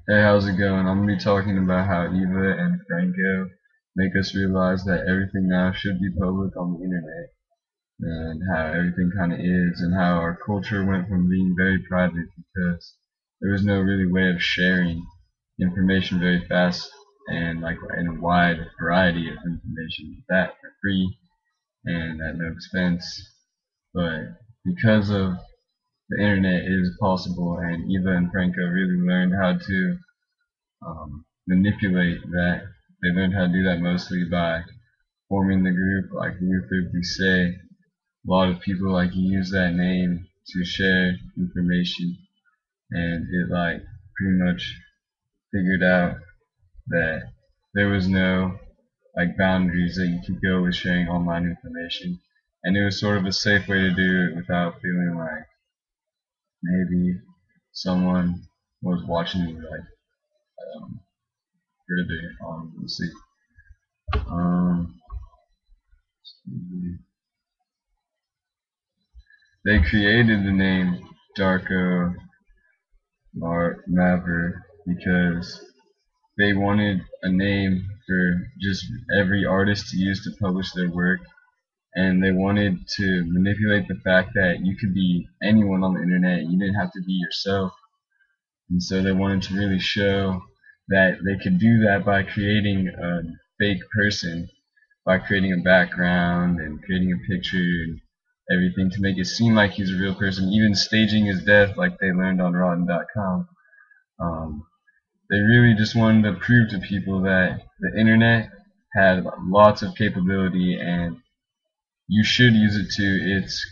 Hey, how's it going? I'm gonna be talking about how Eva and Franco make us realize that everything now should be public on the internet, and how everything kind of is, and how our culture went from being very private because there was no really way of sharing information very fast and like in a wide variety of information that for free and at no expense. But because of the internet, it is possible, and Eva and Franco really learned how to manipulate that. They learned how to do that mostly by forming the group, like Luther say. A lot of people like use that name to share information, and it like pretty much figured out that there was no like boundaries that you could go with sharing online information, and it was sort of a safe way to do it without feeling like maybe someone was watching you like um, further on. Let's see. Um, They created the name Darko Maverick because they wanted a name for just every artist to use to publish their work, and they wanted to manipulate the fact that you could be anyone on the internet. You didn't have to be yourself, and so they wanted to really show that they could do that by creating a fake person, by creating a background and creating a picture and everything to make it seem like he's a real person, even staging his death like they learned on Rotten.com. Um, they really just wanted to prove to people that the internet had lots of capability and you should use it to its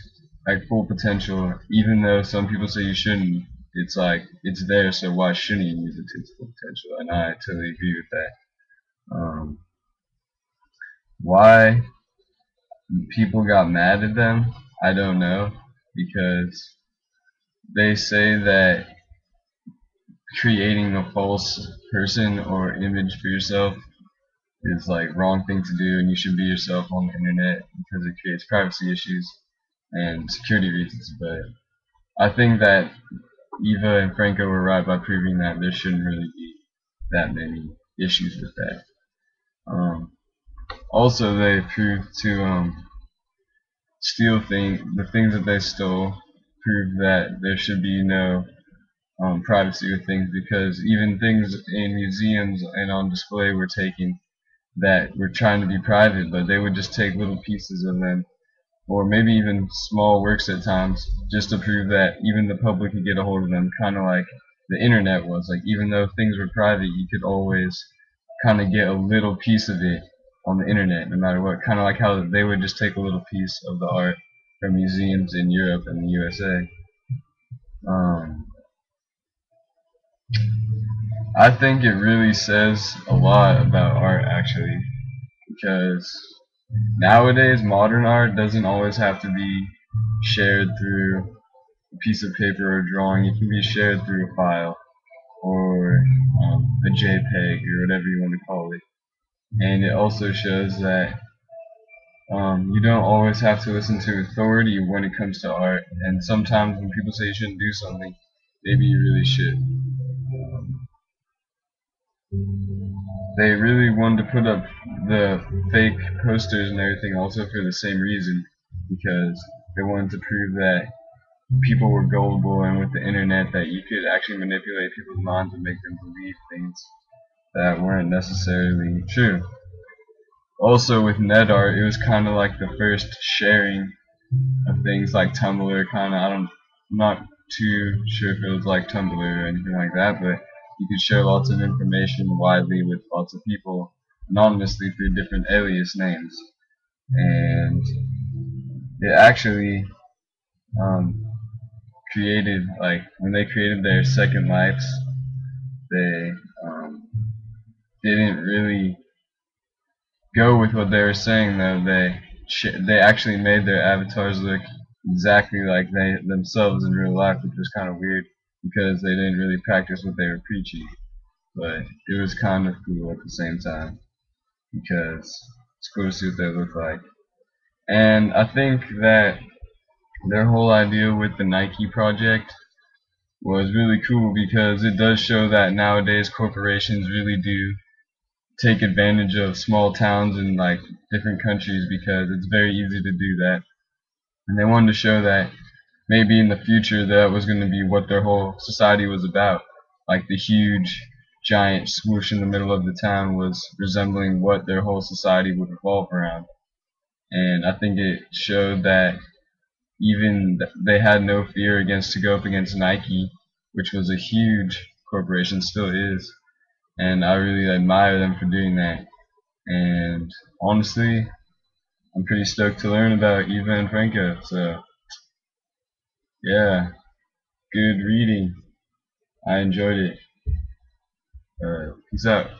like full potential, even though some people say you shouldn't. It's like it's there, so why shouldn't you use it to its full potential? And I totally agree with that. Why people got mad at them, I don't know, because they say that creating a false person or image for yourself is like wrong thing to do, and you should be yourself on the internet because it creates privacy issues and security reasons. But I think that Eva and Franco were right by proving that there shouldn't really be that many issues with that. Also, they proved to steal the things that they stole, prove that there should be no privacy with things, because even things in museums and on display were taken that were trying to be private, but they would just take little pieces of them, or maybe even small works at times, just to prove that even the public could get a hold of them, kind of like the internet was. Like, even though things were private, you could always kind of get a little piece of it on the internet, no matter what. Kind of like how they would just take a little piece of the art from museums in Europe and the USA. Um, I think it really says a lot about art, actually, because nowadays modern art doesn't always have to be shared through a piece of paper or drawing. It can be shared through a file or a JPEG or whatever you want to call it. And it also shows that you don't always have to listen to authority when it comes to art. And sometimes when people say you shouldn't do something, maybe you really should. They really wanted to put up the fake posters and everything also for the same reason, because they wanted to prove that people were gullible, and with the internet that you could actually manipulate people's minds and make them believe things that weren't necessarily true. Also with NetArt, it was kind of like the first sharing of things like Tumblr. Kind of, I'm not too sure if it was like Tumblr or anything like that, but you could share lots of information widely with lots of people anonymously through different alias names. And it actually um, created, like, when they created their Second Lives, they um, didn't really go with what they were saying, though. They actually made their avatars look exactly like they themselves in real life, which was kind of weird because they didn't really practice what they were preaching. But it was kind of cool at the same time because it's cool to see what they look like. And I think that their whole idea with the Nike project was really cool because it does show that nowadays corporations really do take advantage of small towns in like different countries because it's very easy to do that. And they wanted to show that maybe in the future that was going to be what their whole society was about. Like the huge giant swoosh in the middle of the town was resembling what their whole society would revolve around. And I think it showed that even they had no fear against to go up against Nike, which was a huge corporation, still is. And I really admire them for doing that. And honestly, I'm pretty stoked to learn about Eva and Franco. So yeah, good reading. I enjoyed it. Peace out.